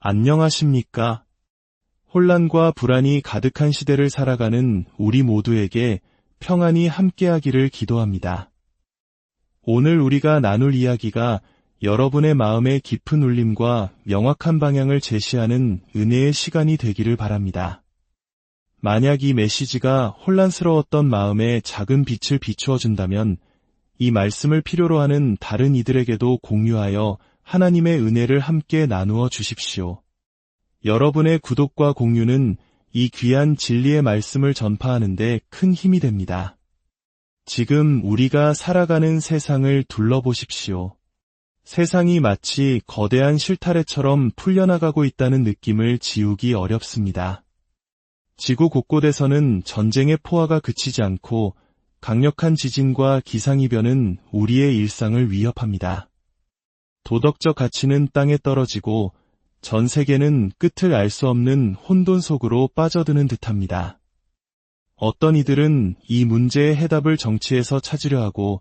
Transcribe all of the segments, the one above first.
안녕하십니까? 혼란과 불안이 가득한 시대를 살아가는 우리 모두에게 평안이 함께하기를 기도합니다. 오늘 우리가 나눌 이야기가 여러분의 마음의 깊은 울림과 명확한 방향을 제시하는 은혜의 시간이 되기를 바랍니다. 만약 이 메시지가 혼란스러웠던 마음에 작은 빛을 비추어 준다면 이 말씀을 필요로 하는 다른 이들에게도 공유하여 하나님의 은혜를 함께 나누어 주십시오. 여러분의 구독과 공유는 이 귀한 진리의 말씀을 전파하는 데 큰 힘이 됩니다. 지금 우리가 살아가는 세상을 둘러보십시오. 세상이 마치 거대한 실타래처럼 풀려나가고 있다는 느낌을 지우기 어렵습니다. 지구 곳곳에서는 전쟁의 포화가 그치지 않고 강력한 지진과 기상이변은 우리의 일상을 위협합니다. 도덕적 가치는 땅에 떨어지고 전 세계는 끝을 알 수 없는 혼돈 속으로 빠져드는 듯합니다. 어떤 이들은 이 문제의 해답을 정치에서 찾으려 하고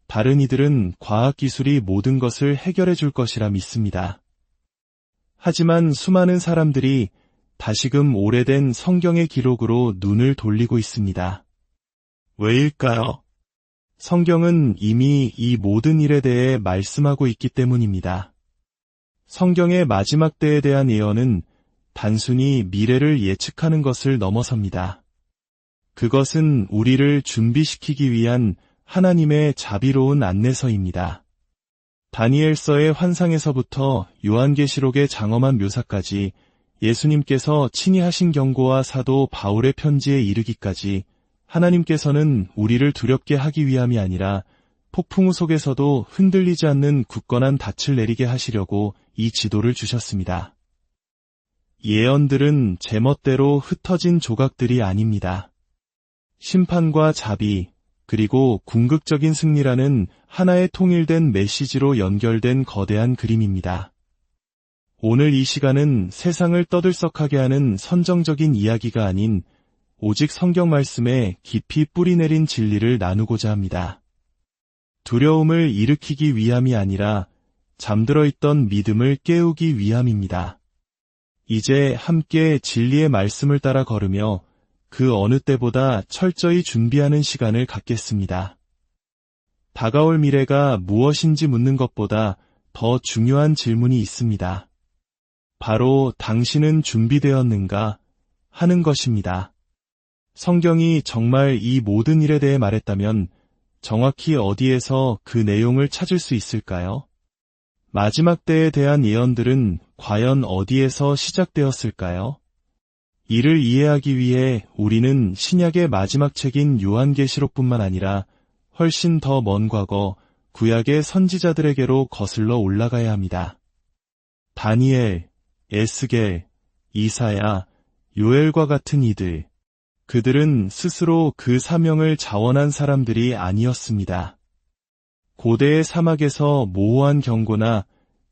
다른 이들은 과학기술이 모든 것을 해결해 줄 것이라 믿습니다. 하지만 수많은 사람들이 다시금 오래된 성경의 기록으로 눈을 돌리고 있습니다. 왜일까요? 성경은 이미 이 모든 일에 대해 말씀하고 있기 때문입니다. 성경의 마지막 때에 대한 예언은 단순히 미래를 예측하는 것을 넘어섭니다. 그것은 우리를 준비시키기 위한 하나님의 자비로운 안내서입니다. 다니엘서의 환상에서부터 요한계시록의 장엄한 묘사까지 예수님께서 친히 하신 경고와 사도 바울의 편지에 이르기까지 하나님께서는 우리를 두렵게 하기 위함이 아니라 폭풍우 속에서도 흔들리지 않는 굳건한 닻을 내리게 하시려고 이 지도를 주셨습니다. 예언들은 제멋대로 흩어진 조각들이 아닙니다. 심판과 자비, 그리고 궁극적인 승리라는 하나의 통일된 메시지로 연결된 거대한 그림입니다. 오늘 이 시간은 세상을 떠들썩하게 하는 선정적인 이야기가 아닌 오직 성경 말씀에 깊이 뿌리내린 진리를 나누고자 합니다. 두려움을 일으키기 위함이 아니라 잠들어 있던 믿음을 깨우기 위함입니다. 이제 함께 진리의 말씀을 따라 걸으며 그 어느 때보다 철저히 준비하는 시간을 갖겠습니다. 다가올 미래가 무엇인지 묻는 것보다 더 중요한 질문이 있습니다. 바로 당신은 준비되었는가 하는 것입니다. 성경이 정말 이 모든 일에 대해 말했다면 정확히 어디에서 그 내용을 찾을 수 있을까요? 마지막 때에 대한 예언들은 과연 어디에서 시작되었을까요? 이를 이해하기 위해 우리는 신약의 마지막 책인 요한계시록뿐만 아니라 훨씬 더 먼 과거 구약의 선지자들에게로 거슬러 올라가야 합니다. 다니엘, 에스겔, 이사야, 요엘과 같은 이들, 그들은 스스로 그 사명을 자원한 사람들이 아니었습니다. 고대의 사막에서 모호한 경고나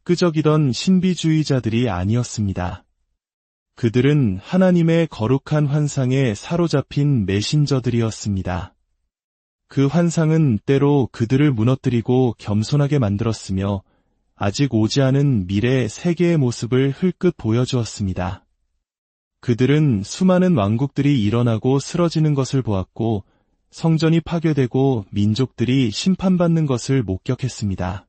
끄적이던 신비주의자들이 아니었습니다. 그들은 하나님의 거룩한 환상에 사로잡힌 메신저들이었습니다. 그 환상은 때로 그들을 무너뜨리고 겸손하게 만들었으며 아직 오지 않은 미래 세계의 모습을 흘끗 보여주었습니다. 그들은 수많은 왕국들이 일어나고 쓰러지는 것을 보았고 성전이 파괴되고 민족들이 심판받는 것을 목격했습니다.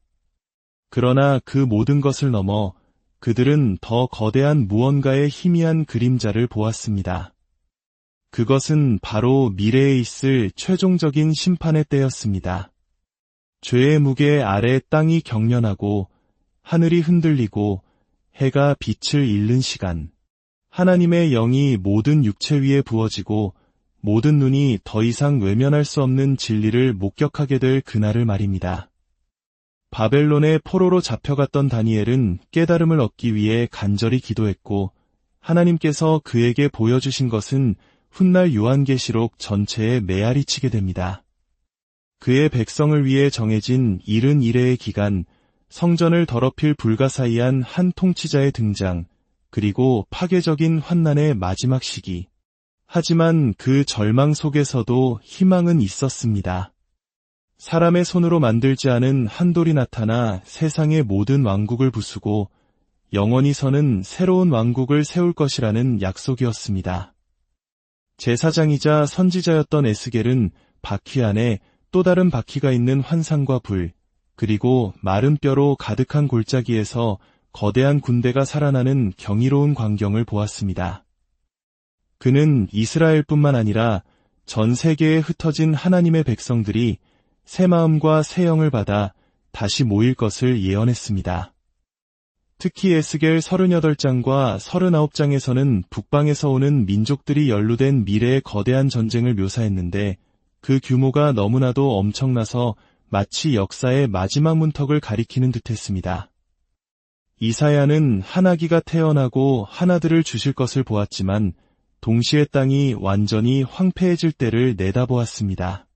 그러나 그 모든 것을 넘어 그들은 더 거대한 무언가의 희미한 그림자를 보았습니다. 그것은 바로 미래에 있을 최종적인 심판의 때였습니다. 죄의 무게 아래 땅이 경련하고 하늘이 흔들리고 해가 빛을 잃는 시간, 하나님의 영이 모든 육체 위에 부어지고 모든 눈이 더 이상 외면할 수 없는 진리를 목격하게 될 그날을 말입니다. 바벨론의 포로로 잡혀갔던 다니엘은 깨달음을 얻기 위해 간절히 기도했고 하나님께서 그에게 보여주신 것은 훗날 요한계시록 전체에 메아리치게 됩니다. 그의 백성을 위해 정해진 71회의 기간, 성전을 더럽힐 불가사의한 한 통치자의 등장, 그리고 파괴적인 환난의 마지막 시기. 하지만 그 절망 속에서도 희망은 있었습니다. 사람의 손으로 만들지 않은 한 돌이 나타나 세상의 모든 왕국을 부수고 영원히 서는 새로운 왕국을 세울 것이라는 약속이었습니다. 제사장이자 선지자였던 에스겔은 바퀴 안에 또 다른 바퀴가 있는 환상과 불, 그리고 마른 뼈로 가득한 골짜기에서 거대한 군대가 살아나는 경이로운 광경을 보았습니다. 그는 이스라엘뿐만 아니라 전 세계에 흩어진 하나님의 백성들이 새 마음과 새 영을 받아 다시 모일 것을 예언했습니다. 특히 에스겔 38장과 39장에서는 북방에서 오는 민족들이 연루된 미래의 거대한 전쟁을 묘사했는데 그 규모가 너무나도 엄청나서 마치 역사의 마지막 문턱을 가리키는 듯했습니다. 이사야는 한 아기가 태어나고 한 아들을 주실 것을 보았지만 동시에 땅이 완전히 황폐해질 때를 내다보았습니다.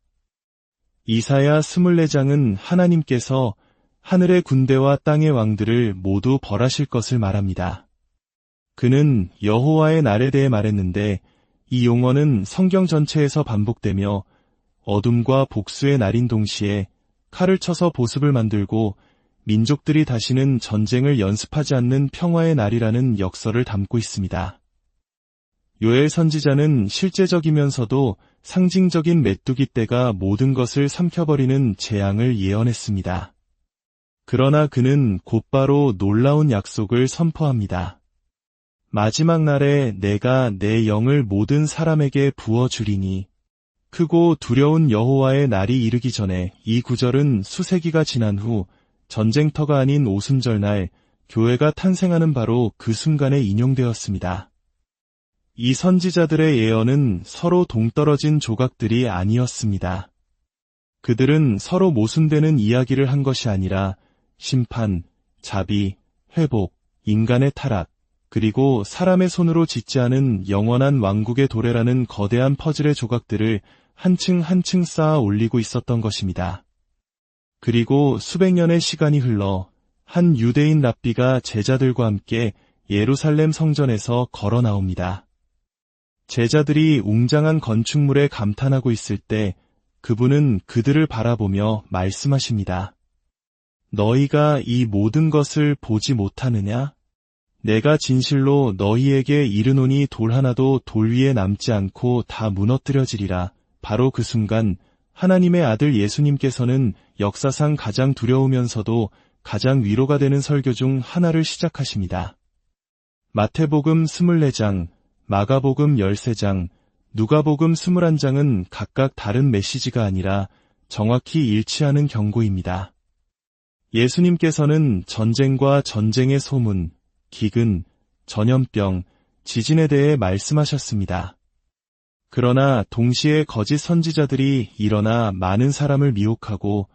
이사야 24장은 하나님께서 하늘의 군대와 땅의 왕들을 모두 벌하실 것을 말합니다. 그는 여호와의 날에 대해 말했는데 이 용어는 성경 전체에서 반복되며 어둠과 복수의 날인 동시에 칼을 쳐서 보습을 만들고 민족들이 다시는 전쟁을 연습하지 않는 평화의 날이라는 역설을 담고 있습니다. 요엘 선지자는 실제적이면서도 상징적인 메뚜기 떼가 모든 것을 삼켜버리는 재앙을 예언했습니다. 그러나 그는 곧바로 놀라운 약속을 선포합니다. 마지막 날에 내가 내 영을 모든 사람에게 부어주리니 크고 두려운 여호와의 날이 이르기 전에 이 구절은 수세기가 지난 후 전쟁터가 아닌 오순절날 교회가 탄생하는 바로 그 순간에 인용되었습니다. 이 선지자들의 예언은 서로 동떨어진 조각들이 아니었습니다. 그들은 서로 모순되는 이야기를 한 것이 아니라 심판, 자비, 회복, 인간의 타락, 그리고 사람의 손으로 짓지 않은 영원한 왕국의 도래라는 거대한 퍼즐의 조각들을 한 층 한 층 쌓아 올리고 있었던 것입니다. 그리고 수백 년의 시간이 흘러 한 유대인 랍비가 제자들과 함께 예루살렘 성전에서 걸어 나옵니다. 제자들이 웅장한 건축물에 감탄하고 있을 때 그분은 그들을 바라보며 말씀하십니다. 너희가 이 모든 것을 보지 못하느냐? 내가 진실로 너희에게 이르노니 돌 하나도 돌 위에 남지 않고 다 무너뜨려지리라. 바로 그 순간 하나님의 아들 예수님께서는 역사상 가장 두려우면서도 가장 위로가 되는 설교 중 하나를 시작하십니다. 마태복음 24장, 마가복음 13장, 누가복음 21장은 각각 다른 메시지가 아니라 정확히 일치하는 경고입니다. 예수님께서는 전쟁과 전쟁의 소문, 기근, 전염병, 지진에 대해 말씀하셨습니다. 그러나 동시에 거짓 선지자들이 일어나 많은 사람을 미혹하고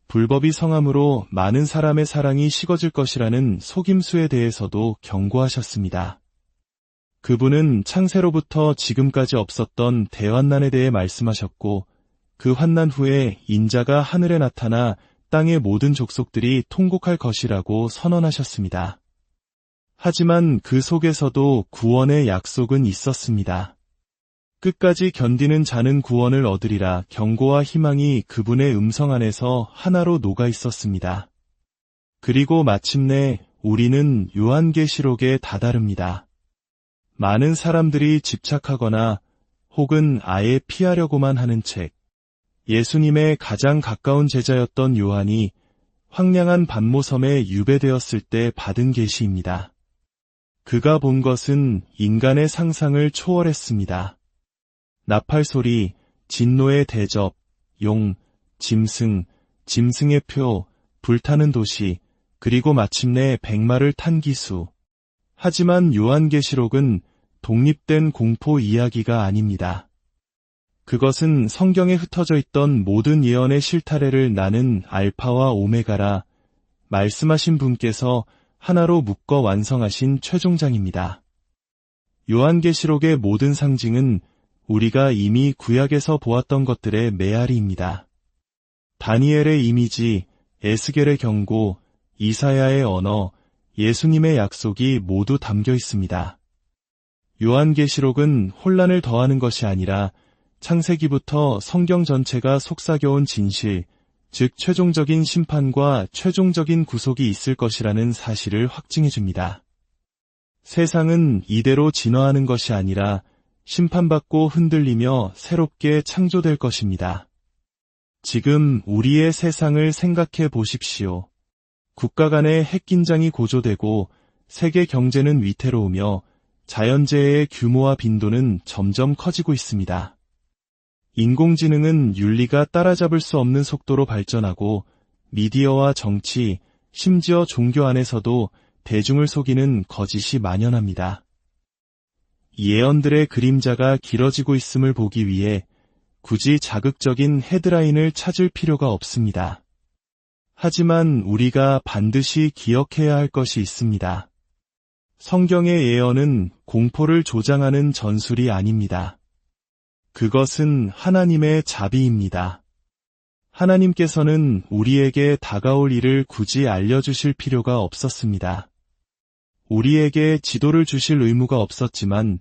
불법이 성함으로 많은 사람의 사랑이 식어질 것이라는 속임수에 대해서도 경고하셨습니다. 그분은 창세로부터 지금까지 없었던 대환난에 대해 말씀하셨고 그 환난 후에 인자가 하늘에 나타나 땅의 모든 족속들이 통곡할 것이라고 선언하셨습니다. 하지만 그 속에서도 구원의 약속은 있었습니다. 끝까지 견디는 자는 구원을 얻으리라 경고와 희망이 그분의 음성 안에서 하나로 녹아 있었습니다. 그리고 마침내 우리는 요한계시록에 다다릅니다. 많은 사람들이 집착하거나 혹은 아예 피하려고만 하는 책, 예수님의 가장 가까운 제자였던 요한이 황량한 반모섬에 유배되었을 때 받은 계시입니다. 그가 본 것은 인간의 상상을 초월했습니다. 나팔소리, 진노의 대접, 용, 짐승, 짐승의 표, 불타는 도시, 그리고 마침내 백마를 탄 기수. 하지만 요한계시록은 독립된 공포 이야기가 아닙니다. 그것은 성경에 흩어져 있던 모든 예언의 실타래를 나는 알파와 오메가라 말씀하신 분께서 하나로 묶어 완성하신 최종장입니다. 요한계시록의 모든 상징은 우리가 이미 구약에서 보았던 것들의 메아리입니다. 다니엘의 이미지, 에스겔의 경고, 이사야의 언어, 예수님의 약속이 모두 담겨 있습니다. 요한계시록은 혼란을 더하는 것이 아니라 창세기부터 성경 전체가 속삭여온 진실, 즉 최종적인 심판과 최종적인 구속이 있을 것이라는 사실을 확증해 줍니다. 세상은 이대로 진화하는 것이 아니라 심판받고 흔들리며 새롭게 창조될 것입니다. 지금 우리의 세상을 생각해 보십시오. 국가 간의 핵긴장이 고조되고 세계 경제는 위태로우며 자연재해의 규모와 빈도는 점점 커지고 있습니다. 인공지능은 윤리가 따라잡을 수 없는 속도로 발전하고 미디어와 정치, 심지어 종교 안에서도 대중을 속이는 거짓이 만연합니다. 예언들의 그림자가 길어지고 있음을 보기 위해 굳이 자극적인 헤드라인을 찾을 필요가 없습니다. 하지만 우리가 반드시 기억해야 할 것이 있습니다. 성경의 예언은 공포를 조장하는 전술이 아닙니다. 그것은 하나님의 자비입니다. 하나님께서는 우리에게 다가올 일을 굳이 알려주실 필요가 없었습니다. 우리에게 지도를 주실 의무가 없었지만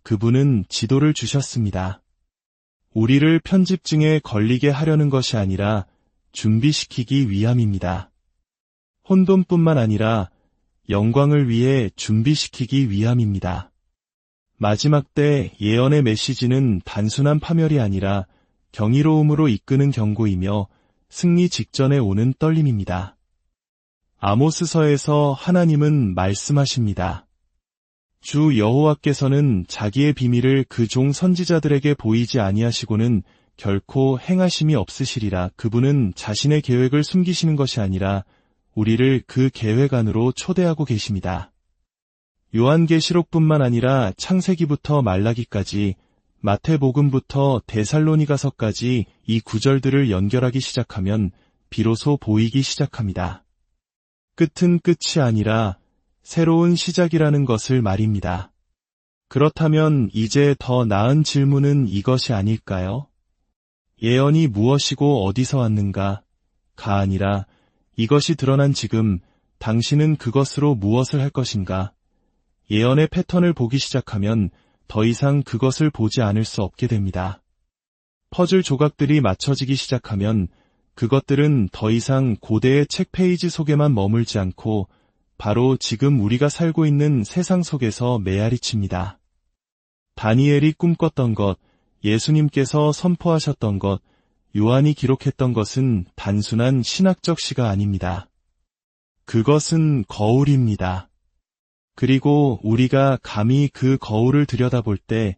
그분은 지도를 주셨습니다. 우리를 편집증에 걸리게 하려는 것이 아니라 준비시키기 위함입니다. 혼돈뿐만 아니라 영광을 위해 준비시키기 위함입니다. 마지막 때 예언의 메시지는 단순한 파멸이 아니라 경이로움으로 이끄는 경고이며 승리 직전에 오는 떨림입니다. 아모스서에서 하나님은 말씀하십니다. 주 여호와께서는 자기의 비밀을 그 종 선지자들에게 보이지 아니하시고는 결코 행하심이 없으시리라. 그분은 자신의 계획을 숨기시는 것이 아니라 우리를 그 계획 안으로 초대하고 계십니다. 요한계시록뿐만 아니라 창세기부터 말라기까지, 마태복음부터 데살로니가서까지 이 구절들을 연결하기 시작하면 비로소 보이기 시작합니다. 끝은 끝이 아니라 새로운 시작이라는 것을 말입니다. 그렇다면 이제 더 나은 질문은 이것이 아닐까요? 예언이 무엇이고 어디서 왔는가? 가 아니라 이것이 드러난 지금 당신은 그것으로 무엇을 할 것인가? 예언의 패턴을 보기 시작하면 더 이상 그것을 보지 않을 수 없게 됩니다. 퍼즐 조각들이 맞춰지기 시작하면 그것들은 더 이상 고대의 책 페이지 속에만 머물지 않고 바로 지금 우리가 살고 있는 세상 속에서 메아리칩니다. 다니엘이 꿈꿨던 것, 예수님께서 선포하셨던 것, 요한이 기록했던 것은 단순한 신학적 시가 아닙니다. 그것은 거울입니다. 그리고 우리가 감히 그 거울을 들여다볼 때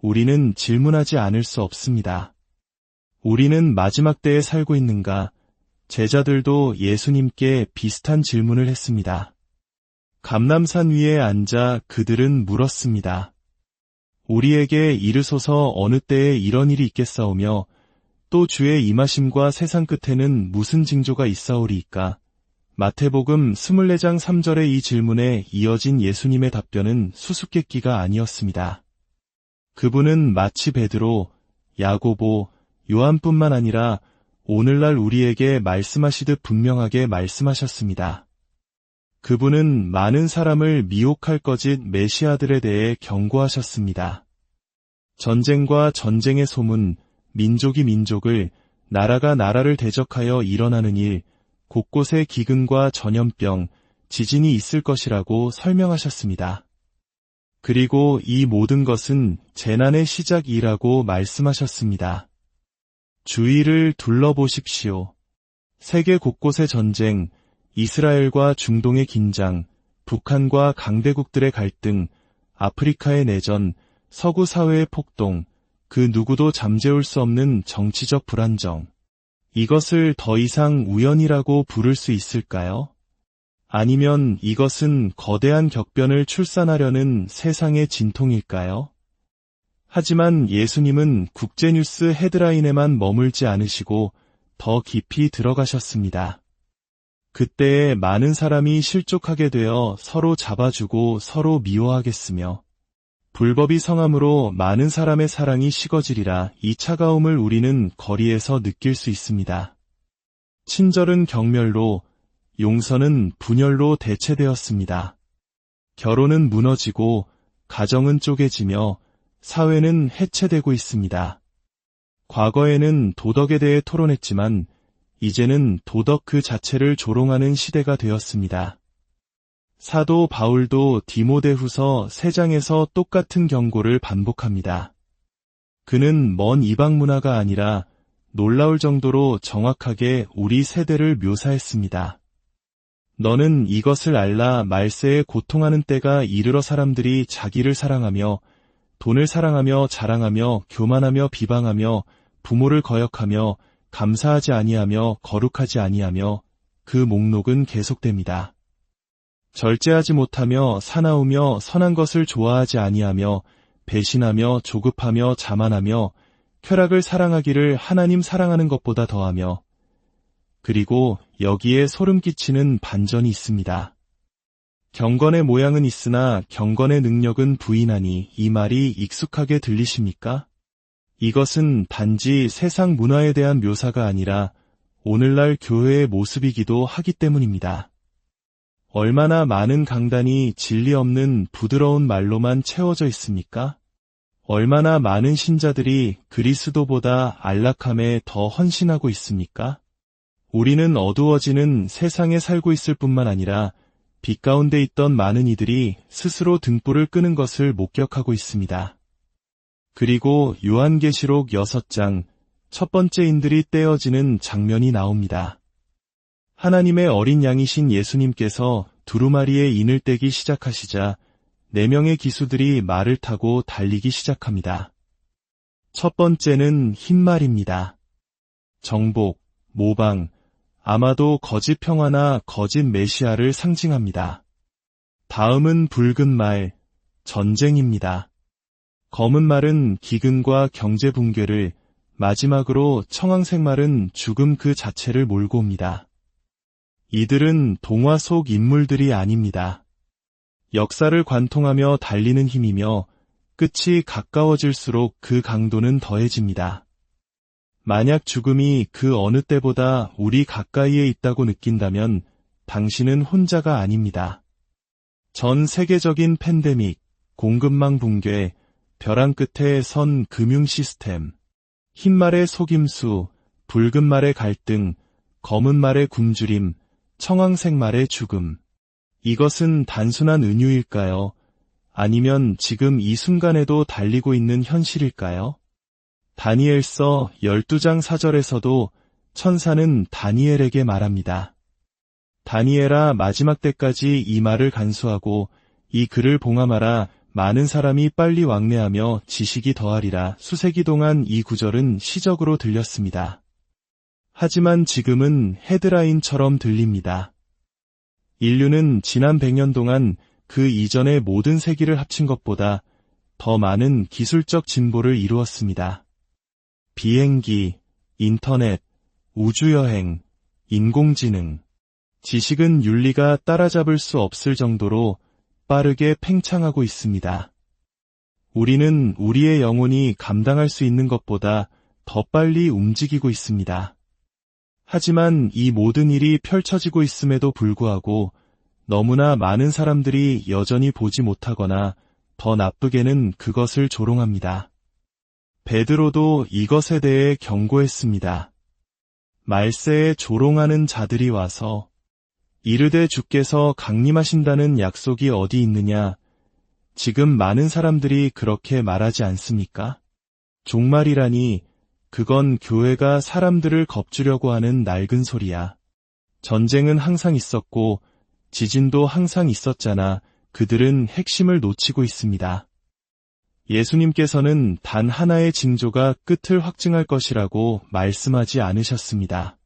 우리는 질문하지 않을 수 없습니다. 우리는 마지막 때에 살고 있는가? 제자들도 예수님께 비슷한 질문을 했습니다. 감람산 위에 앉아 그들은 물었습니다. 우리에게 이르소서 어느 때에 이런 일이 있겠사오며 또 주의 임하심과 세상 끝에는 무슨 징조가 있사오리이까? 마태복음 24장 3절의 이 질문에 이어진 예수님의 답변은 수수께끼가 아니었습니다. 그분은 마치 베드로, 야고보, 요한뿐만 아니라 오늘날 우리에게 말씀하시듯 분명하게 말씀하셨습니다. 그분은 많은 사람을 미혹할 거짓 메시아들에 대해 경고하셨습니다. 전쟁과 전쟁의 소문, 민족이 민족을, 나라가 나라를 대적하여 일어나는 일, 곳곳에 기근과 전염병, 지진이 있을 것이라고 설명하셨습니다. 그리고 이 모든 것은 재난의 시작이라고 말씀하셨습니다. 주위를 둘러보십시오. 세계 곳곳의 전쟁, 이스라엘과 중동의 긴장, 북한과 강대국들의 갈등, 아프리카의 내전, 서구 사회의 폭동, 그 누구도 잠재울 수 없는 정치적 불안정. 이것을 더 이상 우연이라고 부를 수 있을까요? 아니면 이것은 거대한 격변을 출산하려는 세상의 진통일까요? 하지만 예수님은 국제뉴스 헤드라인에만 머물지 않으시고 더 깊이 들어가셨습니다. 그때에 많은 사람이 실족하게 되어 서로 잡아주고 서로 미워하겠으며 불법이 성함으로 많은 사람의 사랑이 식어지리라. 이 차가움을 우리는 거리에서 느낄 수 있습니다. 친절은 경멸로, 용서는 분열로 대체되었습니다. 결혼은 무너지고 가정은 쪼개지며 사회는 해체되고 있습니다. 과거에는 도덕에 대해 토론했지만 이제는 도덕 그 자체를 조롱하는 시대가 되었습니다. 사도 바울도 디모데후서 3장에서 똑같은 경고를 반복합니다. 그는 먼 이방 문화가 아니라 놀라울 정도로 정확하게 우리 세대를 묘사했습니다. 너는 이것을 알라. 말세에 고통하는 때가 이르러 사람들이 자기를 사랑하며 돈을 사랑하며 자랑하며 교만하며 비방하며 부모를 거역하며 감사하지 아니하며 거룩하지 아니하며, 그 목록은 계속됩니다. 절제하지 못하며 사나우며 선한 것을 좋아하지 아니하며 배신하며 조급하며 자만하며 쾌락을 사랑하기를 하나님 사랑하는 것보다 더하며, 그리고 여기에 소름 끼치는 반전이 있습니다. 경건의 모양은 있으나 경건의 능력은 부인하니, 이 말이 익숙하게 들리십니까? 이것은 단지 세상 문화에 대한 묘사가 아니라 오늘날 교회의 모습이기도 하기 때문입니다. 얼마나 많은 강단이 진리 없는 부드러운 말로만 채워져 있습니까? 얼마나 많은 신자들이 그리스도보다 안락함에 더 헌신하고 있습니까? 우리는 어두워지는 세상에 살고 있을 뿐만 아니라 빛 가운데 있던 많은 이들이 스스로 등불을 끄는 것을 목격하고 있습니다. 그리고 요한계시록 6장 첫 번째 인들이 떼어지는 장면이 나옵니다. 하나님의 어린 양이신 예수님께서 두루마리에 인을 떼기 시작하시자 4명의 기수들이 말을 타고 달리기 시작합니다. 첫 번째는 흰말입니다. 정복, 모방, 아마도 거짓 평화나 거짓 메시아를 상징합니다. 다음은 붉은 말, 전쟁입니다. 검은 말은 기근과 경제 붕괴를, 마지막으로 청황색 말은 죽음 그 자체를 몰고 옵니다. 이들은 동화 속 인물들이 아닙니다. 역사를 관통하며 달리는 힘이며 끝이 가까워질수록 그 강도는 더해집니다. 만약 죽음이 그 어느 때보다 우리 가까이에 있다고 느낀다면 당신은 혼자가 아닙니다. 전 세계적인 팬데믹, 공급망 붕괴, 벼랑 끝에 선 금융 시스템, 흰말의 속임수, 붉은 말의 갈등, 검은 말의 굶주림, 청황색 말의 죽음. 이것은 단순한 은유일까요? 아니면 지금 이 순간에도 달리고 있는 현실일까요? 다니엘서 12장 4절에서도 천사는 다니엘에게 말합니다. 다니엘아, 마지막 때까지 이 말을 간수하고 이 글을 봉함하라. 많은 사람이 빨리 왕래하며 지식이 더하리라. 수세기 동안 이 구절은 시적으로 들렸습니다. 하지만 지금은 헤드라인처럼 들립니다. 인류는 지난 100년 동안 그 이전의 모든 세기를 합친 것보다 더 많은 기술적 진보를 이루었습니다. 비행기, 인터넷, 우주여행, 인공지능, 지식은 윤리가 따라잡을 수 없을 정도로 빠르게 팽창하고 있습니다. 우리는 우리의 영혼이 감당할 수 있는 것보다 더 빨리 움직이고 있습니다. 하지만 이 모든 일이 펼쳐지고 있음에도 불구하고 너무나 많은 사람들이 여전히 보지 못하거나 더 나쁘게는 그것을 조롱합니다. 베드로도 이것에 대해 경고했습니다. 말세에 조롱하는 자들이 와서 이르되 주께서 강림하신다는 약속이 어디 있느냐? 지금 많은 사람들이 그렇게 말하지 않습니까? 종말이라니, 그건 교회가 사람들을 겁주려고 하는 낡은 소리야. 전쟁은 항상 있었고 지진도 항상 있었잖아. 그들은 핵심을 놓치고 있습니다. 예수님께서는 단 하나의 징조가 끝을 확증할 것이라고 말씀하지 않으셨습니다.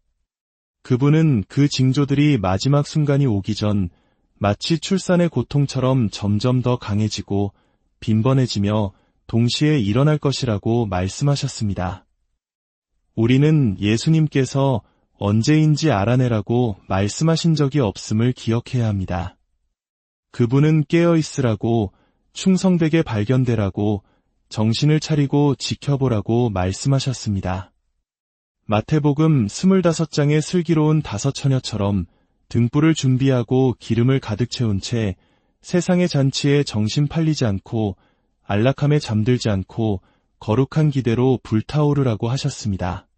그분은 그 징조들이 마지막 순간이 오기 전 마치 출산의 고통처럼 점점 더 강해지고 빈번해지며 동시에 일어날 것이라고 말씀하셨습니다. 우리는 예수님께서 언제인지 알아내라고 말씀하신 적이 없음을 기억해야 합니다. 그분은 깨어있으라고, 충성되게 발견되라고, 정신을 차리고 지켜보라고 말씀하셨습니다. 마태복음 25장의 슬기로운 5처녀처럼 등불을 준비하고 기름을 가득 채운 채 세상의 잔치에 정신 팔리지 않고 안락함에 잠들지 않고 거룩한 기대로 불타오르라고 하셨습니다.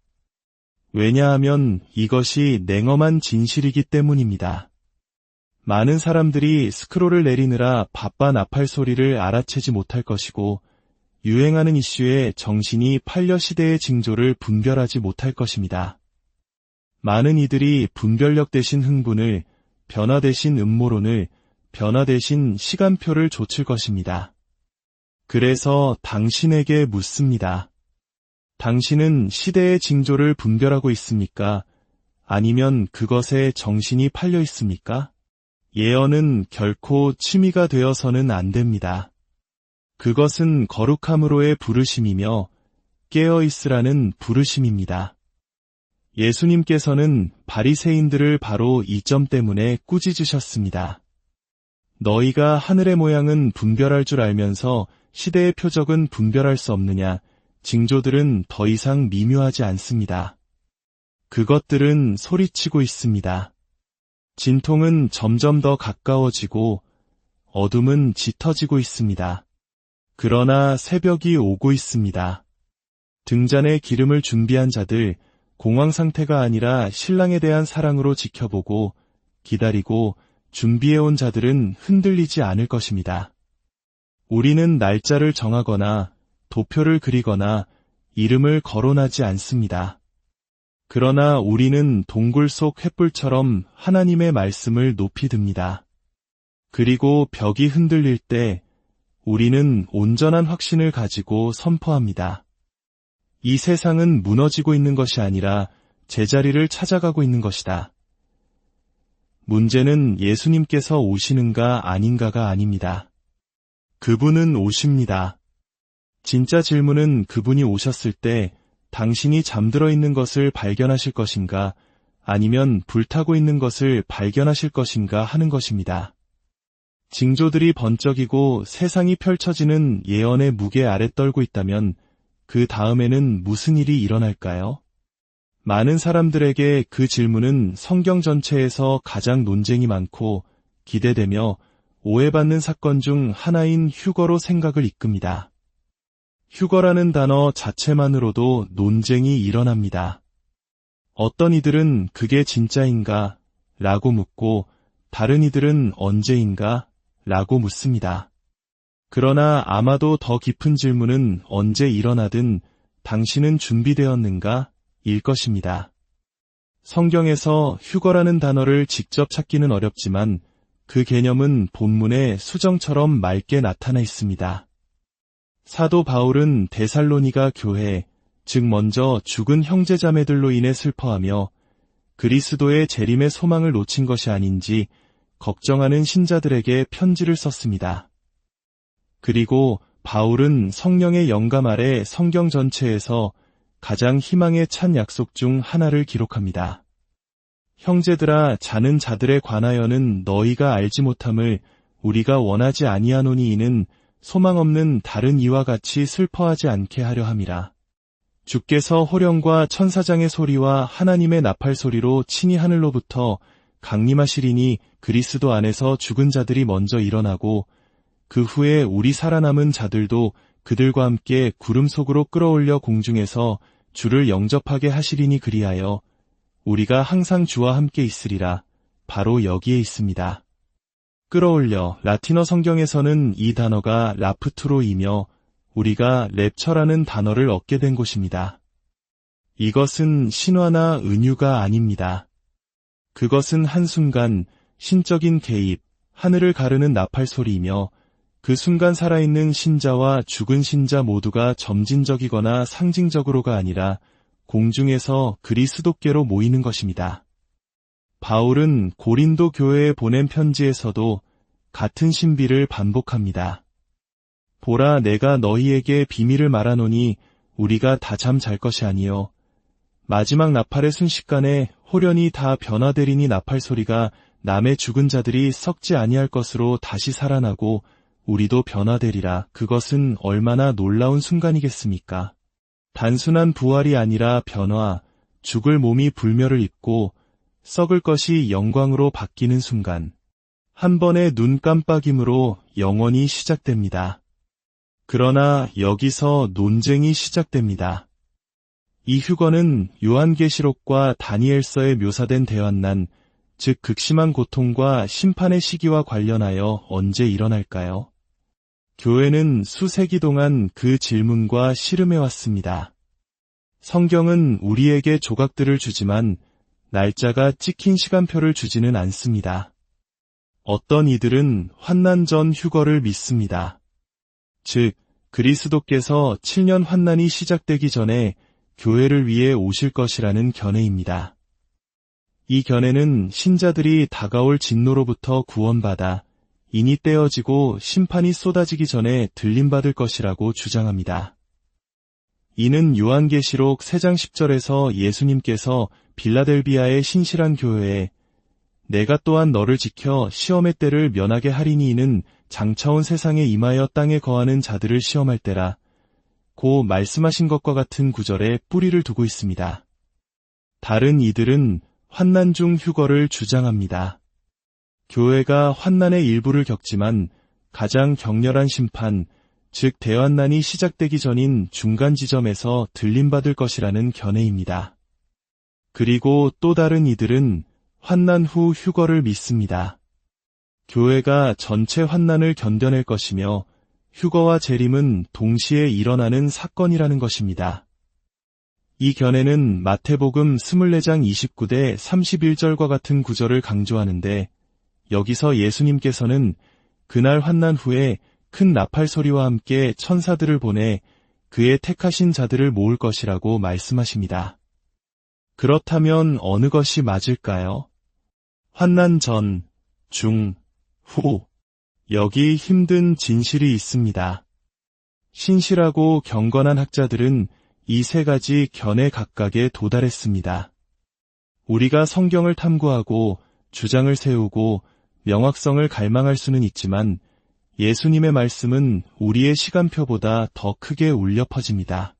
왜냐하면 이것이 냉엄한 진실이기 때문입니다. 많은 사람들이 스크롤을 내리느라 바빠 나팔 소리를 알아채지 못할 것이고 유행하는 이슈에 정신이 팔려 시대의 징조를 분별하지 못할 것입니다. 많은 이들이 분별력 대신 흥분을, 변화 대신 음모론을, 변화 대신 시간표를 좇을 것입니다. 그래서 당신에게 묻습니다. 당신은 시대의 징조를 분별하고 있습니까? 아니면 그것에 정신이 팔려 있습니까? 예언은 결코 취미가 되어서는 안 됩니다. 그것은 거룩함으로의 부르심이며 깨어있으라는 부르심입니다. 예수님께서는 바리새인들을 바로 이 점 때문에 꾸짖으셨습니다. 너희가 하늘의 모양은 분별할 줄 알면서 시대의 표적은 분별할 수 없느냐? 징조들은 더 이상 미묘하지 않습니다. 그것들은 소리치고 있습니다. 진통은 점점 더 가까워지고 어둠은 짙어지고 있습니다. 그러나 새벽이 오고 있습니다. 등잔에 기름을 준비한 자들, 공황 상태가 아니라 신랑에 대한 사랑으로 지켜보고 기다리고 준비해온 자들은 흔들리지 않을 것입니다. 우리는 날짜를 정하거나 도표를 그리거나 이름을 거론하지 않습니다. 그러나 우리는 동굴 속 횃불처럼 하나님의 말씀을 높이 듭니다. 그리고 벽이 흔들릴 때 우리는 온전한 확신을 가지고 선포합니다. 이 세상은 무너지고 있는 것이 아니라 제자리를 찾아가고 있는 것이다. 문제는 예수님께서 오시는가 아닌가가 아닙니다. 그분은 오십니다. 진짜 질문은 그분이 오셨을 때 당신이 잠들어 있는 것을 발견하실 것인가 아니면 불타고 있는 것을 발견하실 것인가 하는 것입니다. 징조들이 번쩍이고 세상이 펼쳐지는 예언의 무게 아래 떨고 있다면 그 다음에는 무슨 일이 일어날까요? 많은 사람들에게 그 질문은 성경 전체에서 가장 논쟁이 많고 기대되며 오해받는 사건 중 하나인 휴거로 생각을 이끕니다. 휴거라는 단어 자체만으로도 논쟁이 일어납니다. 어떤 이들은 그게 진짜인가? 라고 묻고 다른 이들은 언제인가? 라고 묻습니다. 그러나 아마도 더 깊은 질문은 언제 일어나든 당신은 준비되었는가? 일 것입니다. 성경에서 휴거라는 단어를 직접 찾기는 어렵지만 그 개념은 본문에 수정처럼 맑게 나타나 있습니다. 사도 바울은 데살로니가 교회, 즉 먼저 죽은 형제자매들로 인해 슬퍼하며 그리스도의 재림의 소망을 놓친 것이 아닌지 걱정하는 신자들에게 편지를 썼습니다. 그리고 바울은 성령의 영감 아래 성경 전체에서 가장 희망에 찬 약속 중 하나를 기록합니다. 형제들아, 자는 자들에 관하여는 너희가 알지 못함을 우리가 원하지 아니하노니 이는 소망 없는 다른 이와 같이 슬퍼하지 않게 하려 함이라. 주께서 호령과 천사장의 소리와 하나님의 나팔 소리로 친히 하늘로부터 강림하시리니 그리스도 안에서 죽은 자들이 먼저 일어나고 그 후에 우리 살아남은 자들도 그들과 함께 구름 속으로 끌어올려 공중에서 주를 영접하게 하시리니 그리하여 우리가 항상 주와 함께 있으리라. 바로 여기에 있습니다. 끌어올려, 라틴어 성경에서는 이 단어가 라프투로이며 우리가 랩처라는 단어를 얻게 된 곳입니다. 이것은 신화나 은유가 아닙니다. 그것은 한순간 신적인 개입, 하늘을 가르는 나팔 소리이며 그 순간 살아있는 신자와 죽은 신자 모두가 점진적이거나 상징적으로가 아니라 공중에서 그리스도께로 모이는 것입니다. 바울은 고린도 교회에 보낸 편지에서도 같은 신비를 반복합니다. 보라, 내가 너희에게 비밀을 말하노니 우리가 다 잠 잘 것이 아니요 마지막 나팔의 순식간에 홀연히 다 변화되리니 나팔 소리가 남의 죽은 자들이 썩지 아니할 것으로 다시 살아나고 우리도 변화되리라. 그것은 얼마나 놀라운 순간이겠습니까? 단순한 부활이 아니라 변화, 죽을 몸이 불멸을 입고 썩을 것이 영광으로 바뀌는 순간, 한 번의 눈 깜빡임으로 영원이 시작됩니다. 그러나 여기서 논쟁이 시작됩니다. 이 휴거는 요한계시록과 다니엘서에 묘사된 대환난, 즉 극심한 고통과 심판의 시기와 관련하여 언제 일어날까요? 교회는 수세기 동안 그 질문과 씨름해왔습니다. 성경은 우리에게 조각들을 주지만 날짜가 찍힌 시간표를 주지는 않습니다. 어떤 이들은 환난 전 휴거를 믿습니다. 즉, 그리스도께서 7년 환난이 시작되기 전에 교회를 위해 오실 것이라는 견해입니다. 이 견해는 신자들이 다가올 진노로부터 구원받아 인이 떼어지고 심판이 쏟아지기 전에 들림받을 것이라고 주장합니다. 이는 요한계시록 3장 10절에서 예수님께서 빌라델비아의 신실한 교회에 내가 또한 너를 지켜 시험의 때를 면하게 하리니 이는 장차온 세상에 임하여 땅에 거하는 자들을 시험할 때라 고 말씀하신 것과 같은 구절에 뿌리를 두고 있습니다. 다른 이들은 환난 중 휴거를 주장합니다. 교회가 환난의 일부를 겪지만 가장 격렬한 심판, 즉 대환난이 시작되기 전인 중간 지점에서 들림받을 것이라는 견해입니다. 그리고 또 다른 이들은 환난 후 휴거를 믿습니다. 교회가 전체 환난을 견뎌낼 것이며 휴거와 재림은 동시에 일어나는 사건이라는 것입니다. 이 견해는 마태복음 24장 29대 31절과 같은 구절을 강조하는데 여기서 예수님께서는 그날 환난 후에 큰 나팔 소리와 함께 천사들을 보내 그의 택하신 자들을 모을 것이라고 말씀하십니다. 그렇다면 어느 것이 맞을까요? 환난 전, 중, 후. 여기 힘든 진실이 있습니다. 신실하고 경건한 학자들은 이 세 가지 견해 각각에 도달했습니다. 우리가 성경을 탐구하고 주장을 세우고 명확성을 갈망할 수는 있지만 예수님의 말씀은 우리의 시간표보다 더 크게 울려 퍼집니다.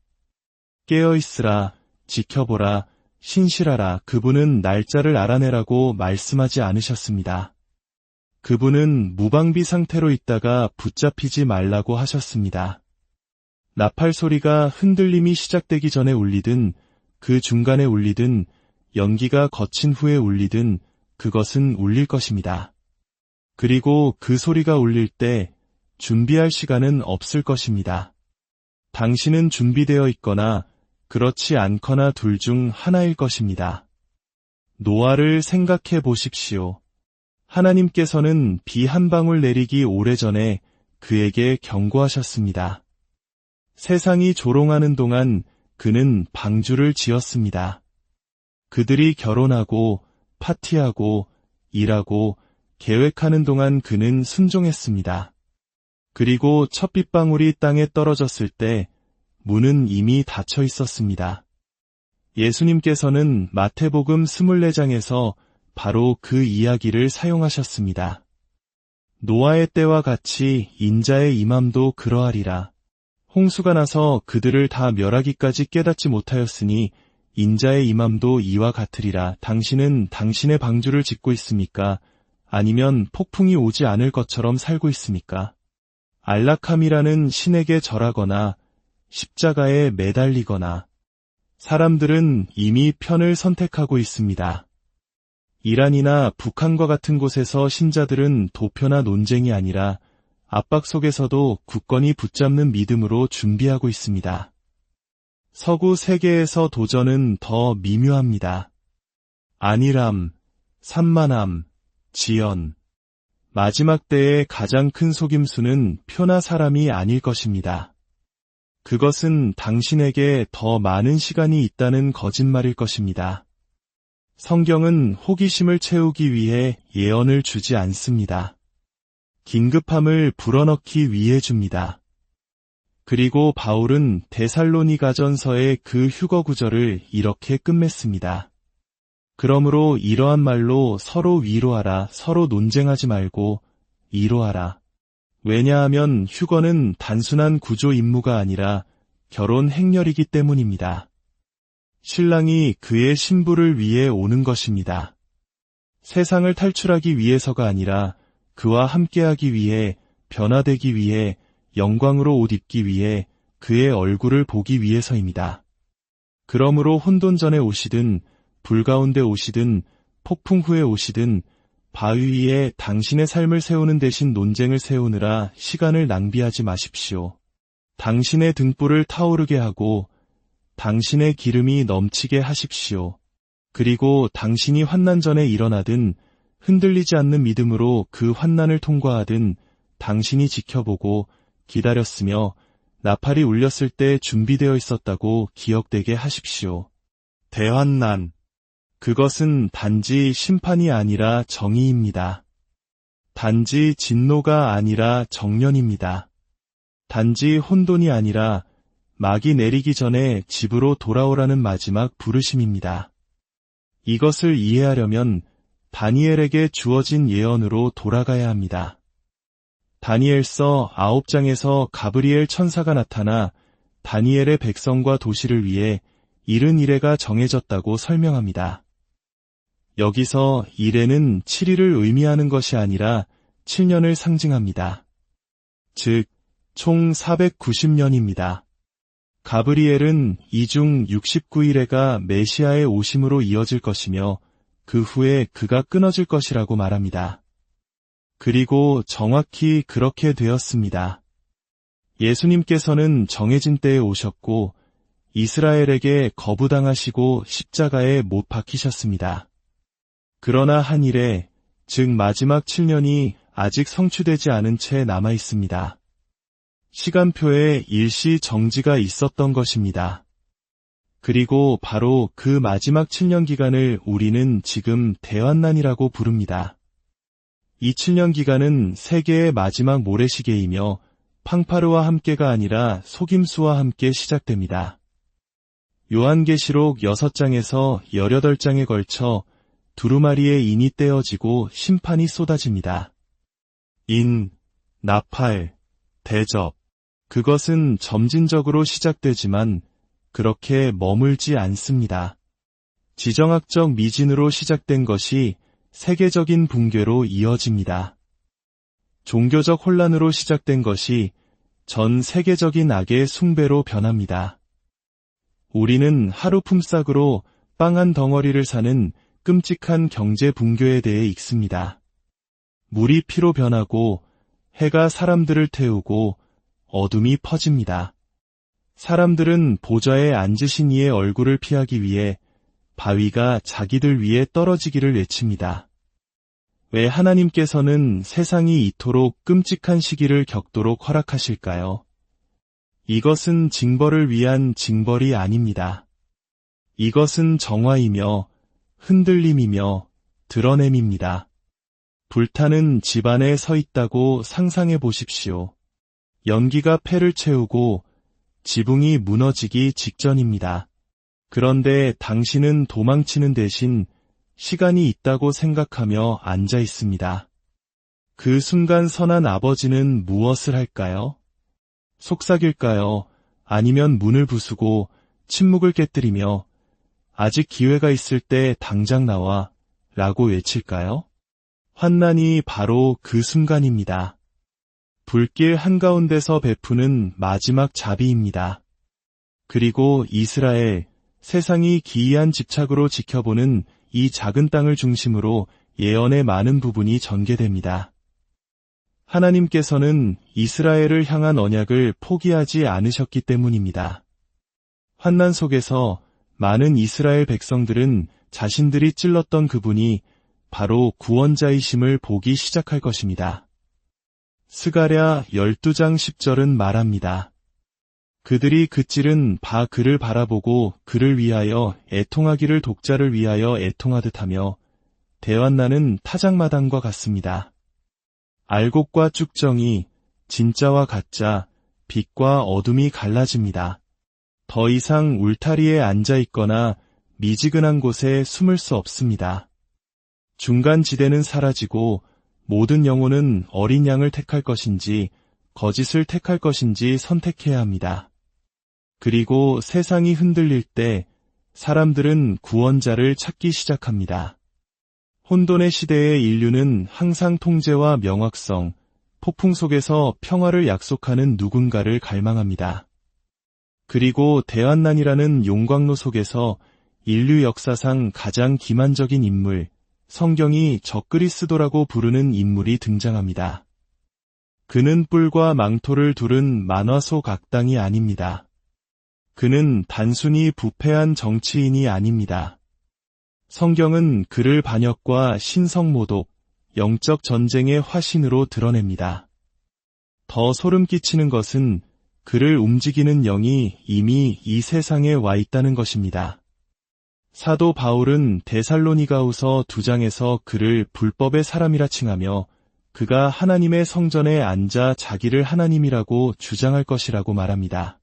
깨어있으라, 지켜보라, 신실하라. 그분은 날짜를 알아내라고 말씀하지 않으셨습니다. 그분은 무방비 상태로 있다가 붙잡히지 말라고 하셨습니다. 나팔 소리가 흔들림이 시작되기 전에 울리든 그 중간에 울리든 연기가 거친 후에 울리든 그것은 울릴 것입니다. 그리고 그 소리가 울릴 때 준비할 시간은 없을 것입니다. 당신은 준비되어 있거나 그렇지 않거나 둘 중 하나일 것입니다. 노아를 생각해 보십시오. 하나님께서는 비 한 방울 내리기 오래전에 그에게 경고하셨습니다. 세상이 조롱하는 동안 그는 방주를 지었습니다. 그들이 결혼하고 파티하고 일하고 계획하는 동안 그는 순종했습니다. 그리고 첫 빗방울이 땅에 떨어졌을 때 문은 이미 닫혀 있었습니다. 예수님께서는 마태복음 24장에서 바로 그 이야기를 사용하셨습니다. 노아의 때와 같이 인자의 임함도 그러하리라. 홍수가 나서 그들을 다 멸하기까지 깨닫지 못하였으니 인자의 임함도 이와 같으리라. 당신은 당신의 방주를 짓고 있습니까? 아니면 폭풍이 오지 않을 것처럼 살고 있습니까? 안락함이라는 신에게 절하거나 십자가에 매달리거나 사람들은 이미 편을 선택하고 있습니다. 이란이나 북한과 같은 곳에서 신자들은 도표나 논쟁이 아니라 압박 속에서도 굳건히 붙잡는 믿음으로 준비하고 있습니다. 서구 세계에서 도전은 더 미묘합니다. 안일함, 산만함, 지연. 마지막 때의 가장 큰 속임수는 표나 사람이 아닐 것입니다. 그것은 당신에게 더 많은 시간이 있다는 거짓말일 것입니다. 성경은 호기심을 채우기 위해 예언을 주지 않습니다. 긴급함을 불어넣기 위해 줍니다. 그리고 바울은 데살로니가전서의 그 휴거 구절을 이렇게 끝맺습니다. 그러므로 이러한 말로 서로 위로하라, 서로 논쟁하지 말고 위로하라. 왜냐하면 휴거는 단순한 구조 임무가 아니라 결혼 행렬이기 때문입니다. 신랑이 그의 신부를 위해 오는 것입니다. 세상을 탈출하기 위해서가 아니라 그와 함께하기 위해, 변화되기 위해, 영광으로 옷 입기 위해, 그의 얼굴을 보기 위해서입니다. 그러므로 혼돈전에 오시든 불 가운데 오시든 폭풍 후에 오시든 바위 위에 당신의 삶을 세우는 대신 논쟁을 세우느라 시간을 낭비하지 마십시오. 당신의 등불을 타오르게 하고 당신의 기름이 넘치게 하십시오. 그리고 당신이 환난 전에 일어나든 흔들리지 않는 믿음으로 그 환난을 통과하든 당신이 지켜보고 기다렸으며 나팔이 울렸을 때 준비되어 있었다고 기억되게 하십시오. 대환난. 그것은 단지 심판이 아니라 정의입니다. 단지 진노가 아니라 정련입니다. 단지 혼돈이 아니라 막이 내리기 전에 집으로 돌아오라는 마지막 부르심입니다. 이것을 이해하려면 다니엘에게 주어진 예언으로 돌아가야 합니다. 다니엘서 9장에서 가브리엘 천사가 나타나 다니엘의 백성과 도시를 위해 이른 이래가 정해졌다고 설명합니다. 여기서 이래는 7일을 의미하는 것이 아니라 7년을 상징합니다. 즉, 총 490년입니다. 가브리엘은 이중 69일에가 메시아의 오심으로 이어질 것이며 그 후에 그가 끊어질 것이라고 말합니다. 그리고 정확히 그렇게 되었습니다. 예수님께서는 정해진 때에 오셨고 이스라엘에게 거부당하시고 십자가에 못 박히셨습니다. 그러나 한 일에, 즉 마지막 7년이 아직 성취되지 않은 채 남아 있습니다. 시간표에 일시 정지가 있었던 것입니다. 그리고 바로 그 마지막 7년 기간을 우리는 지금 대환난이라고 부릅니다. 이 7년 기간은 세계의 마지막 모래시계이며 팡파르와 함께가 아니라 속임수와 함께 시작됩니다. 요한계시록 6장에서 18장에 걸쳐 두루마리의 인이 떼어지고 심판이 쏟아집니다. 인, 나팔, 대접. 그것은 점진적으로 시작되지만 그렇게 머물지 않습니다. 지정학적 미진으로 시작된 것이 세계적인 붕괴로 이어집니다. 종교적 혼란으로 시작된 것이 전 세계적인 악의 숭배로 변합니다. 우리는 하루 품삯으로 빵 한 덩어리를 사는 끔찍한 경제 붕괴에 대해 읽습니다. 물이 피로 변하고 해가 사람들을 태우고 어둠이 퍼집니다. 사람들은 보좌에 앉으신 이의 얼굴을 피하기 위해 바위가 자기들 위에 떨어지기를 외칩니다. 왜 하나님께서는 세상이 이토록 끔찍한 시기를 겪도록 허락하실까요? 이것은 징벌을 위한 징벌이 아닙니다. 이것은 정화이며 흔들림이며 드러냄입니다. 불타는 집안에 서 있다고 상상해 보십시오. 연기가 폐를 채우고 지붕이 무너지기 직전입니다. 그런데 당신은 도망치는 대신 시간이 있다고 생각하며 앉아 있습니다. 그 순간 선한 아버지는 무엇을 할까요? 속삭일까요? 아니면 문을 부수고 침묵을 깨뜨리며 아직 기회가 있을 때 당장 나와 라고 외칠까요? 환난이 바로 그 순간입니다. 불길 한가운데서 베푸는 마지막 자비입니다. 그리고 이스라엘, 세상이 기이한 집착으로 지켜보는 이 작은 땅을 중심으로 예언의 많은 부분이 전개됩니다. 하나님께서는 이스라엘을 향한 언약을 포기하지 않으셨기 때문입니다. 환난 속에서 많은 이스라엘 백성들은 자신들이 찔렀던 그분이 바로 구원자이심을 보기 시작할 것입니다. 스가랴 12장 10절은 말합니다. 그들이 그 찔은 바 그를 바라보고 그를 위하여 애통하기를 독자를 위하여 애통하듯 하며 대환난은 타작마당과 같습니다. 알곡과 쭉정이, 진짜와 가짜, 빛과 어둠이 갈라집니다. 더 이상 울타리에 앉아 있거나 미지근한 곳에 숨을 수 없습니다. 중간 지대는 사라지고 모든 영혼은 어린 양을 택할 것인지 거짓을 택할 것인지 선택해야 합니다. 그리고 세상이 흔들릴 때 사람들은 구원자를 찾기 시작합니다. 혼돈의 시대의 인류는 항상 통제와 명확성, 폭풍 속에서 평화를 약속하는 누군가를 갈망합니다. 그리고 대환난이라는 용광로 속에서 인류 역사상 가장 기만적인 인물, 성경이 적그리스도라고 부르는 인물이 등장합니다. 그는 뿔과 망토를 두른 만화 속 악당이 아닙니다. 그는 단순히 부패한 정치인이 아닙니다. 성경은 그를 반역과 신성모독, 영적 전쟁의 화신으로 드러냅니다. 더 소름 끼치는 것은 그를 움직이는 영이 이미 이 세상에 와 있다는 것입니다. 사도 바울은 데살로니가후서 2장에서 그를 불법의 사람이라 칭하며 그가 하나님의 성전에 앉아 자기를 하나님이라고 주장할 것이라고 말합니다.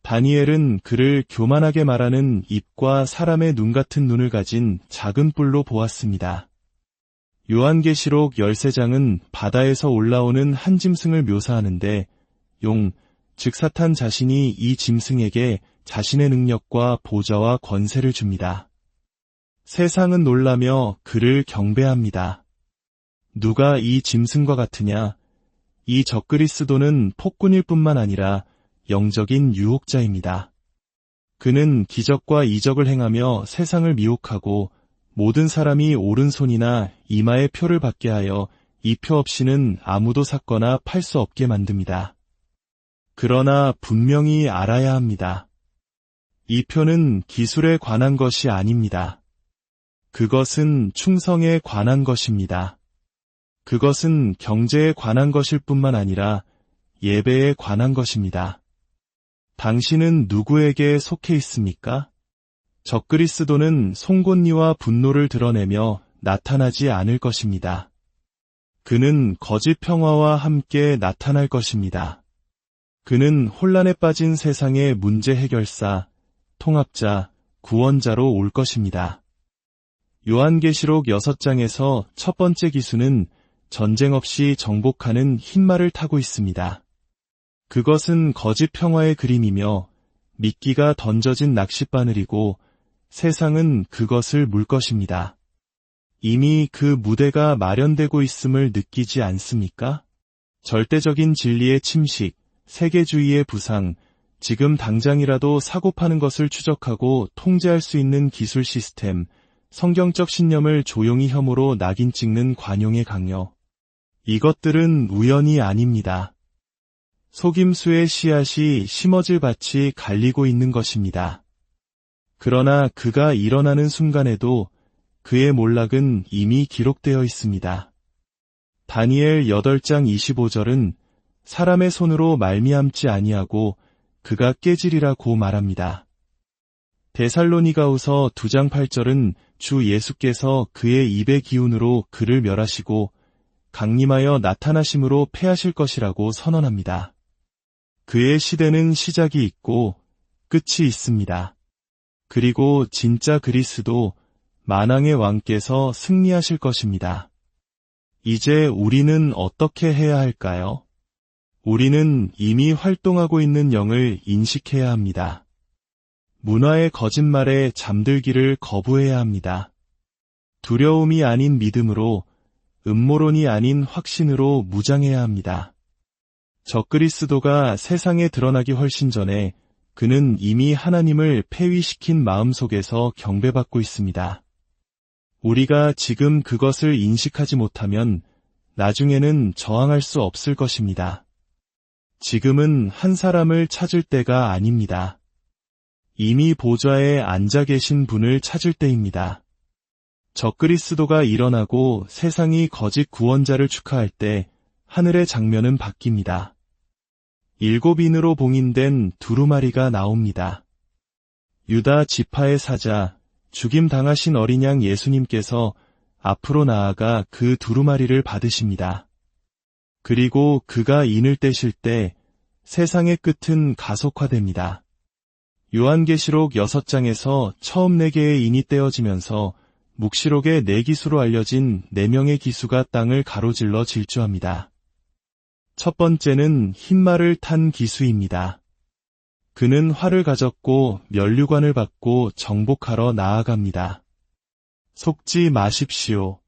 다니엘은 그를 교만하게 말하는 입과 사람의 눈 같은 눈을 가진 작은 뿔로 보았습니다. 요한계시록 13장은 바다에서 올라오는 한 짐승을 묘사하는데 용, 즉 사탄 자신이 이 짐승에게 자신의 능력과 보좌와 권세를 줍니다. 세상은 놀라며 그를 경배합니다. 누가 이 짐승과 같으냐? 이 적그리스도는 폭군일 뿐만 아니라 영적인 유혹자입니다. 그는 기적과 이적을 행하며 세상을 미혹하고 모든 사람이 오른손이나 이마에 표를 받게 하여 이 표 없이는 아무도 샀거나 팔 수 없게 만듭니다. 그러나 분명히 알아야 합니다. 이 표는 기술에 관한 것이 아닙니다. 그것은 충성에 관한 것입니다. 그것은 경제에 관한 것일 뿐만 아니라 예배에 관한 것입니다. 당신은 누구에게 속해 있습니까? 적그리스도는 송곳니와 분노를 드러내며 나타나지 않을 것입니다. 그는 거짓 평화와 함께 나타날 것입니다. 그는 혼란에 빠진 세상의 문제 해결사, 통합자, 구원자로 올 것입니다. 요한계시록 6장에서 첫 번째 기수는 전쟁 없이 정복하는 흰 말을 타고 있습니다. 그것은 거짓 평화의 그림이며 미끼가 던져진 낚싯바늘이고 세상은 그것을 물 것입니다. 이미 그 무대가 마련되고 있음을 느끼지 않습니까? 절대적인 진리의 침식, 세계주의의 부상, 지금 당장이라도 사고 파는 것을 추적하고 통제할 수 있는 기술 시스템, 성경적 신념을 조용히 혐오로 낙인 찍는 관용의 강요. 이것들은 우연이 아닙니다. 속임수의 씨앗이 심어질 밭이 갈리고 있는 것입니다. 그러나 그가 일어나는 순간에도 그의 몰락은 이미 기록되어 있습니다. 다니엘 8장 25절은 사람의 손으로 말미암지 아니하고 그가 깨지리라고 말합니다. 데살로니가후서 2장 8절은 주 예수께서 그의 입의 기운으로 그를 멸하시고 강림하여 나타나심으로 패하실 것이라고 선언합니다. 그의 시대는 시작이 있고 끝이 있습니다. 그리고 진짜 그리스도 만왕의 왕께서 승리하실 것입니다. 이제 우리는 어떻게 해야 할까요? 우리는 이미 활동하고 있는 영을 인식해야 합니다. 문화의 거짓말에 잠들기를 거부해야 합니다. 두려움이 아닌 믿음으로, 음모론이 아닌 확신으로 무장해야 합니다. 적그리스도가 세상에 드러나기 훨씬 전에 그는 이미 하나님을 폐위시킨 마음 속에서 경배받고 있습니다. 우리가 지금 그것을 인식하지 못하면 나중에는 저항할 수 없을 것입니다. 지금은 한 사람을 찾을 때가 아닙니다. 이미 보좌에 앉아 계신 분을 찾을 때입니다. 적그리스도가 일어나고 세상이 거짓 구원자를 축하할 때 하늘의 장면은 바뀝니다. 7인으로 봉인된 두루마리가 나옵니다. 유다 지파의 사자, 죽임 당하신 어린 양 예수님께서 앞으로 나아가 그 두루마리를 받으십니다. 그리고 그가 인을 떼실 때 세상의 끝은 가속화됩니다. 요한계시록 6장에서 처음 4개의 인이 떼어지면서 묵시록의 4기수로 알려진 4명의 기수가 땅을 가로질러 질주합니다. 첫 번째는 흰 말을 탄 기수입니다. 그는 활을 가졌고 면류관을 받고 정복하러 나아갑니다. 속지 마십시오.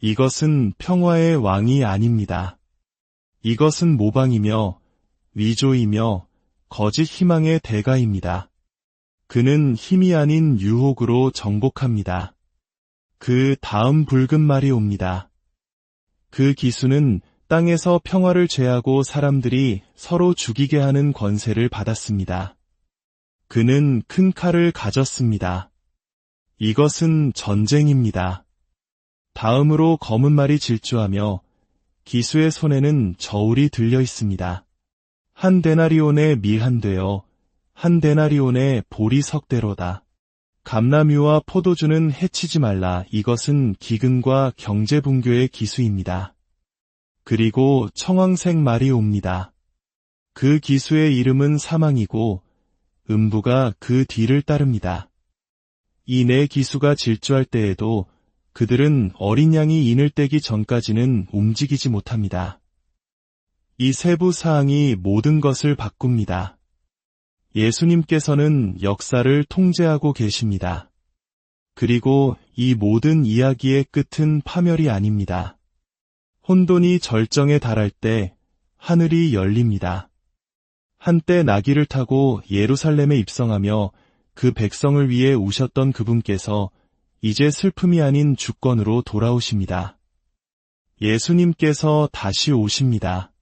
이것은 평화의 왕이 아닙니다. 이것은 모방이며 위조이며 거짓 희망의 대가입니다. 그는 힘이 아닌 유혹으로 정복합니다. 그 다음 붉은 말이 옵니다. 그 기수는 땅에서 평화를 죄하고 사람들이 서로 죽이게 하는 권세를 받았습니다. 그는 큰 칼을 가졌습니다. 이것은 전쟁입니다. 다음으로 검은 말이 질주하며 기수의 손에는 저울이 들려 있습니다. 한 데나리온의 밀 한 되어 한 데나리온의 보리 석대로다. 감람유와 포도주는 해치지 말라. 이것은 기근과 경제붕괴의 기수입니다. 그리고 청황색 말이 옵니다. 그 기수의 이름은 사망이고 음부가 그 뒤를 따릅니다. 이 네 기수가 질주할 때에도 그들은 어린 양이 인을 떼기 전까지는 움직이지 못합니다. 이 세부 사항이 모든 것을 바꿉니다. 예수님께서는 역사를 통제하고 계십니다. 그리고 이 모든 이야기의 끝은 파멸이 아닙니다. 혼돈이 절정에 달할 때 하늘이 열립니다. 한때 나귀를 타고 예루살렘에 입성하며 그 백성을 위해 우셨던 그분께서 이제 슬픔이 아닌 주권으로 돌아오십니다. 예수님께서 다시 오십니다.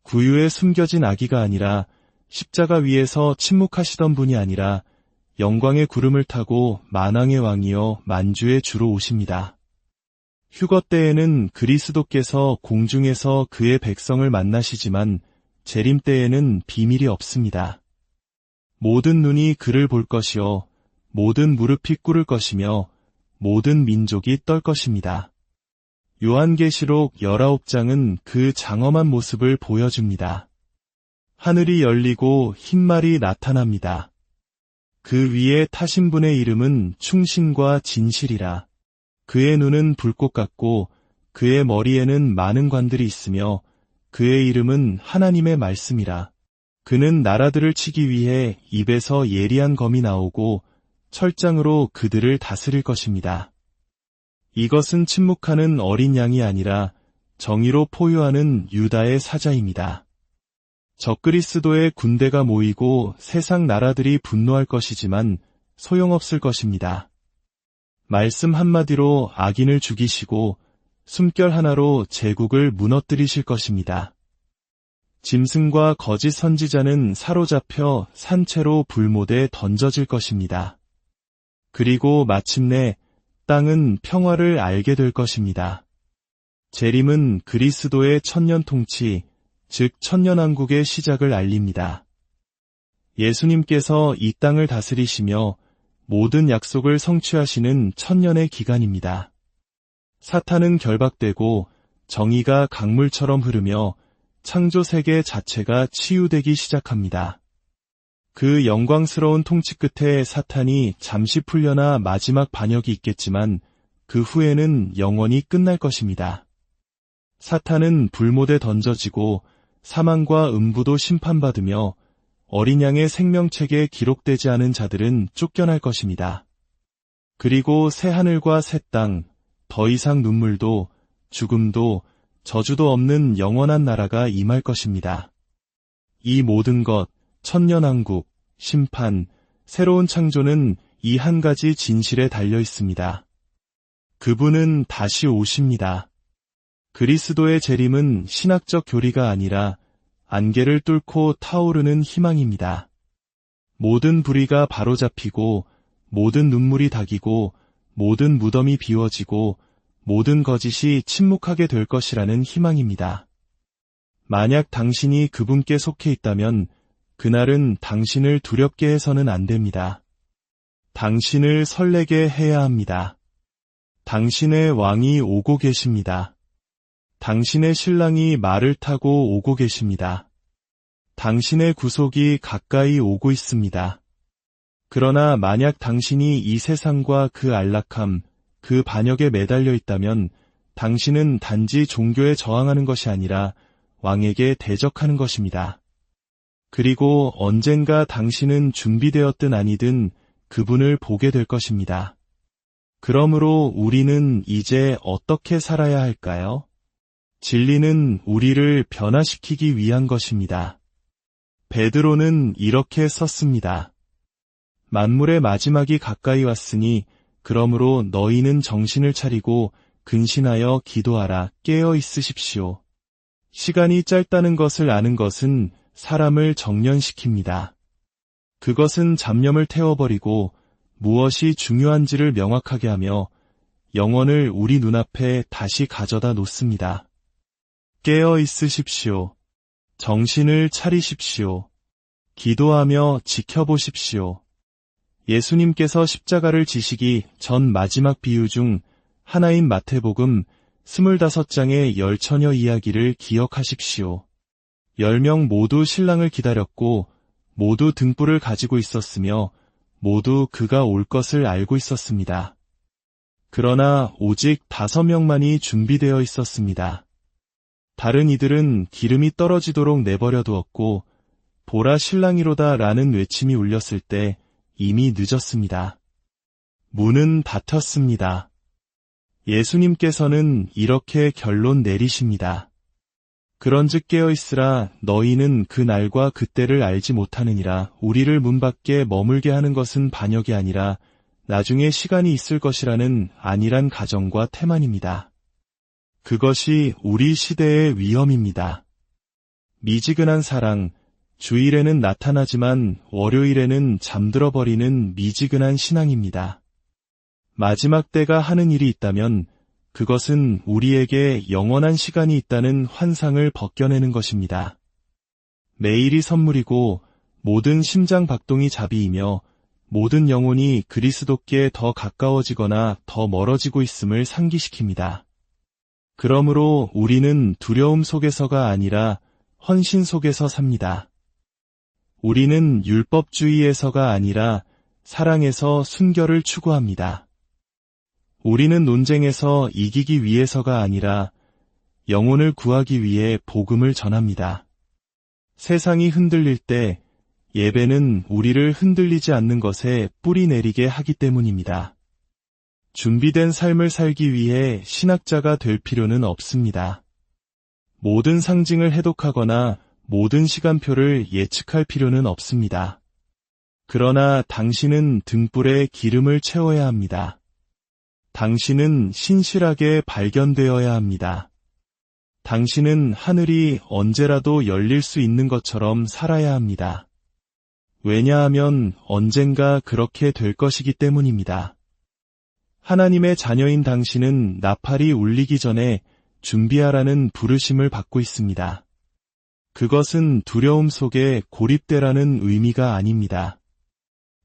구유에 숨겨진 아기가 아니라 십자가 위에서 침묵하시던 분이 아니라 영광의 구름을 타고 만왕의 왕이여 만주의 주로 오십니다. 휴거 때에는 그리스도께서 공중에서 그의 백성을 만나시지만 재림 때에는 비밀이 없습니다. 모든 눈이 그를 볼 것이요 모든 무릎이 꿇을 것이며 모든 민족이 떨 것입니다. 요한계시록 19장은 그 장엄한 모습을 보여줍니다. 하늘이 열리고 흰말이 나타납니다. 그 위에 타신 분의 이름은 충신과 진실이라. 그의 눈은 불꽃 같고 그의 머리에는 많은 관들이 있으며 그의 이름은 하나님의 말씀이라. 그는 나라들을 치기 위해 입에서 예리한 검이 나오고 철장으로 그들을 다스릴 것입니다. 이것은 침묵하는 어린 양이 아니라 정의로 포효하는 유다의 사자입니다. 적그리스도의 군대가 모이고 세상 나라들이 분노할 것이지만 소용없을 것입니다. 말씀 한마디로 악인을 죽이시고 숨결 하나로 제국을 무너뜨리실 것입니다. 짐승과 거짓 선지자는 사로잡혀 산채로 불못에 던져질 것입니다. 그리고 마침내 땅은 평화를 알게 될 것입니다. 재림은 그리스도의 천년 통치, 즉 천년왕국의 시작을 알립니다. 예수님께서 이 땅을 다스리시며 모든 약속을 성취하시는 천년의 기간입니다. 사탄은 결박되고 정의가 강물처럼 흐르며 창조 세계 자체가 치유되기 시작합니다. 그 영광스러운 통치 끝에 사탄이 잠시 풀려나 마지막 반역이 있겠지만 그 후에는 영원히 끝날 것입니다. 사탄은 불못에 던져지고 사망과 음부도 심판받으며 어린 양의 생명책에 기록되지 않은 자들은 쫓겨날 것입니다. 그리고 새 하늘과 새 땅, 더 이상 눈물도 죽음도 저주도 없는 영원한 나라가 임할 것입니다. 이 모든 것, 천년왕국, 심판, 새로운 창조는 이 한 가지 진실에 달려 있습니다. 그분은 다시 오십니다. 그리스도의 재림은 신학적 교리가 아니라 안개를 뚫고 타오르는 희망입니다. 모든 불의가 바로잡히고 모든 눈물이 닥이고 모든 무덤이 비워지고 모든 거짓이 침묵하게 될 것이라는 희망입니다. 만약 당신이 그분께 속해 있다면 그날은 당신을 두렵게 해서는 안 됩니다. 당신을 설레게 해야 합니다. 당신의 왕이 오고 계십니다. 당신의 신랑이 말을 타고 오고 계십니다. 당신의 구속이 가까이 오고 있습니다. 그러나 만약 당신이 이 세상과 그 안락함, 그 반역에 매달려 있다면 당신은 단지 종교에 저항하는 것이 아니라 왕에게 대적하는 것입니다. 그리고 언젠가 당신은 준비되었든 아니든 그분을 보게 될 것입니다. 그러므로 우리는 이제 어떻게 살아야 할까요? 진리는 우리를 변화시키기 위한 것입니다. 베드로는 이렇게 썼습니다. 만물의 마지막이 가까이 왔으니 그러므로 너희는 정신을 차리고 근신하여 기도하라. 깨어 있으십시오. 시간이 짧다는 것을 아는 것은 사람을 정련시킵니다. 그것은 잡념을 태워버리고 무엇이 중요한지를 명확하게 하며 영혼을 우리 눈앞에 다시 가져다 놓습니다. 깨어 있으십시오. 정신을 차리십시오. 기도하며 지켜보십시오. 예수님께서 십자가를 지시기 전 마지막 비유 중 하나인 마태복음 25장의 열처녀 이야기를 기억하십시오. 10명 모두 신랑을 기다렸고 모두 등불을 가지고 있었으며 모두 그가 올 것을 알고 있었습니다. 그러나 오직 5명만이 준비되어 있었습니다. 다른 이들은 기름이 떨어지도록 내버려 두었고 보라 신랑이로다 라는 외침이 울렸을 때 이미 늦었습니다. 문은 닫혔습니다. 예수님께서는 이렇게 결론 내리십니다. 그런즉 깨어있으라. 너희는 그 날과 그때를 알지 못하느니라. 우리를 문 밖에 머물게 하는 것은 반역이 아니라 나중에 시간이 있을 것이라는 안일한 가정과 태만입니다. 그것이 우리 시대의 위험입니다. 미지근한 사랑, 주일에는 나타나지만 월요일에는 잠들어버리는 미지근한 신앙입니다. 마지막 때가 하는 일이 있다면 그것은 우리에게 영원한 시간이 있다는 환상을 벗겨내는 것입니다. 매일이 선물이고 모든 심장 박동이 자비이며 모든 영혼이 그리스도께 더 가까워지거나 더 멀어지고 있음을 상기시킵니다. 그러므로 우리는 두려움 속에서가 아니라 헌신 속에서 삽니다. 우리는 율법주의에서가 아니라 사랑에서 순결을 추구합니다. 우리는 논쟁에서 이기기 위해서가 아니라 영혼을 구하기 위해 복음을 전합니다. 세상이 흔들릴 때 예배는 우리를 흔들리지 않는 것에 뿌리 내리게 하기 때문입니다. 준비된 삶을 살기 위해 신학자가 될 필요는 없습니다. 모든 상징을 해독하거나 모든 시간표를 예측할 필요는 없습니다. 그러나 당신은 등불에 기름을 채워야 합니다. 당신은 신실하게 발견되어야 합니다. 당신은 하늘이 언제라도 열릴 수 있는 것처럼 살아야 합니다. 왜냐하면 언젠가 그렇게 될 것이기 때문입니다. 하나님의 자녀인 당신은 나팔이 울리기 전에 준비하라는 부르심을 받고 있습니다. 그것은 두려움 속에 고립되라는 의미가 아닙니다.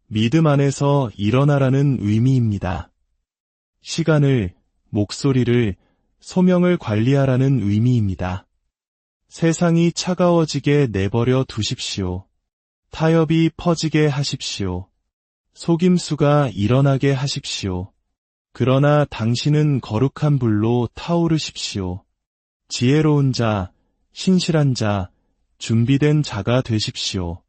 믿음 안에서 일어나라는 의미입니다. 시간을, 목소리를, 소명을 관리하라는 의미입니다. 세상이 차가워지게 내버려 두십시오. 타협이 퍼지게 하십시오. 속임수가 일어나게 하십시오. 그러나 당신은 거룩한 불로 타오르십시오. 지혜로운 자, 신실한 자, 준비된 자가 되십시오.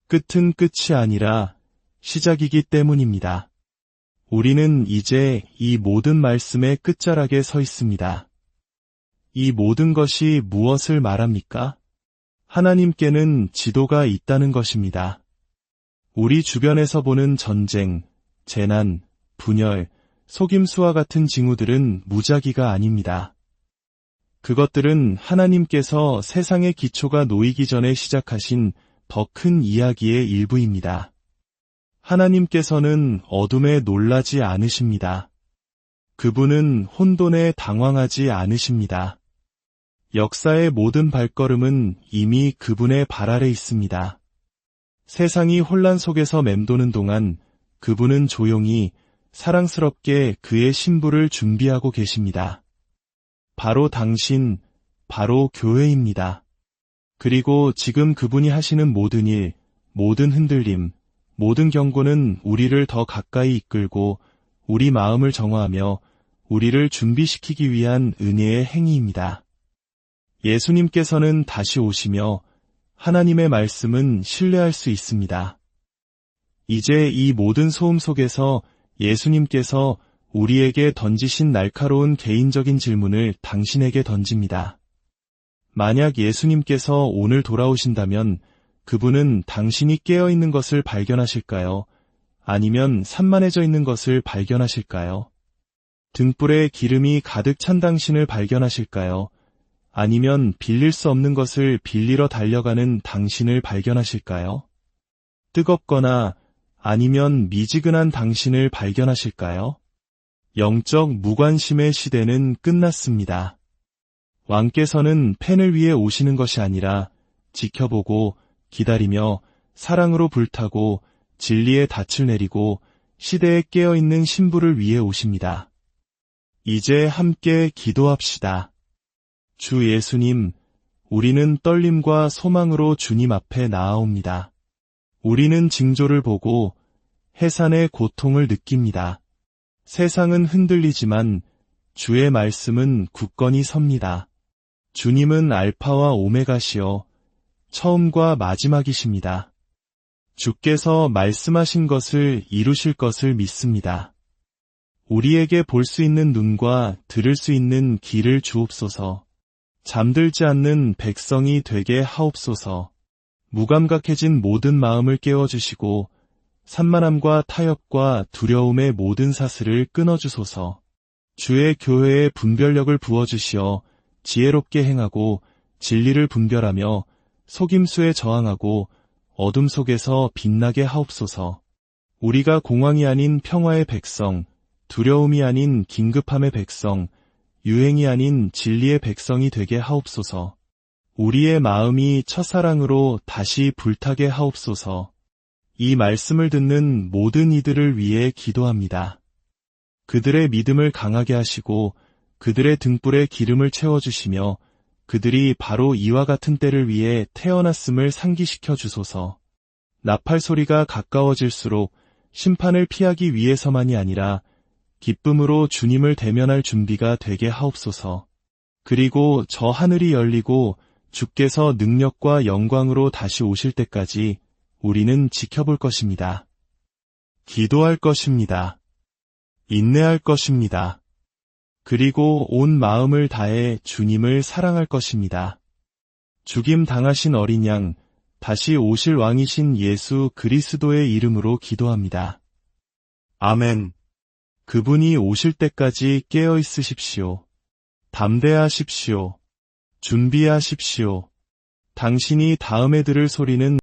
끝은 끝이 아니라 시작이기 때문입니다. 우리는 이제 이 모든 말씀의 끝자락에 서 있습니다. 이 모든 것이 무엇을 말합니까? 하나님께는 지도가 있다는 것입니다. 우리 주변에서 보는 전쟁, 재난, 분열, 속임수와 같은 징후들은 무작위가 아닙니다. 그것들은 하나님께서 세상의 기초가 놓이기 전에 시작하신 더 큰 이야기의 일부입니다. 하나님께서는 어둠에 놀라지 않으십니다. 그분은 혼돈에 당황하지 않으십니다. 역사의 모든 발걸음은 이미 그분의 발 아래 있습니다. 세상이 혼란 속에서 맴도는 동안 그분은 조용히 사랑스럽게 그의 신부를 준비하고 계십니다. 바로 당신, 바로 교회입니다. 그리고 지금 그분이 하시는 모든 일, 모든 흔들림, 모든 경고는 우리를 더 가까이 이끌고 우리 마음을 정화하며 우리를 준비시키기 위한 은혜의 행위입니다. 예수님께서는 다시 오시며 하나님의 말씀은 신뢰할 수 있습니다. 이제 이 모든 소음 속에서 예수님께서 우리에게 던지신 날카로운 개인적인 질문을 당신에게 던집니다. 만약 예수님께서 오늘 돌아오신다면 그분은 당신이 깨어있는 것을 발견하실까요? 아니면 산만해져 있는 것을 발견하실까요? 등불에 기름이 가득 찬 당신을 발견하실까요? 아니면 빌릴 수 없는 것을 빌리러 달려가는 당신을 발견하실까요? 뜨겁거나 아니면 미지근한 당신을 발견하실까요? 영적 무관심의 시대는 끝났습니다. 왕께서는 펜을 위해 오시는 것이 아니라 지켜보고 기다리며 사랑으로 불타고 진리의 닻을 내리고 시대에 깨어있는 신부를 위해 오십니다. 이제 함께 기도합시다. 주 예수님, 우리는 떨림과 소망으로 주님 앞에 나아옵니다. 우리는 징조를 보고 해산의 고통을 느낍니다. 세상은 흔들리지만 주의 말씀은 굳건히 섭니다. 주님은 알파와 오메가시요 처음과 마지막이십니다. 주께서 말씀하신 것을 이루실 것을 믿습니다. 우리에게 볼 수 있는 눈과 들을 수 있는 귀를 주옵소서. 잠들지 않는 백성이 되게 하옵소서. 무감각해진 모든 마음을 깨워주시고 산만함과 타협과 두려움의 모든 사슬을 끊어주소서. 주의 교회에 분별력을 부어주시어 지혜롭게 행하고 진리를 분별하며 속임수에 저항하고 어둠 속에서 빛나게 하옵소서. 우리가 공황이 아닌 평화의 백성, 두려움이 아닌 긴급함의 백성, 유행이 아닌 진리의 백성이 되게 하옵소서. 우리의 마음이 첫사랑으로 다시 불타게 하옵소서. 이 말씀을 듣는 모든 이들을 위해 기도합니다. 그들의 믿음을 강하게 하시고 그들의 등불에 기름을 채워주시며 그들이 바로 이와 같은 때를 위해 태어났음을 상기시켜 주소서. 나팔 소리가 가까워질수록 심판을 피하기 위해서만이 아니라 기쁨으로 주님을 대면할 준비가 되게 하옵소서. 그리고 저 하늘이 열리고 주께서 능력과 영광으로 다시 오실 때까지 우리는 지켜볼 것입니다. 기도할 것입니다. 인내할 것입니다. 그리고 온 마음을 다해 주님을 사랑할 것입니다. 죽임 당하신 어린 양, 다시 오실 왕이신 예수 그리스도의 이름으로 기도합니다. 아멘. 그분이 오실 때까지 깨어 있으십시오. 담대하십시오. 준비하십시오. 당신이 다음에 들을 소리는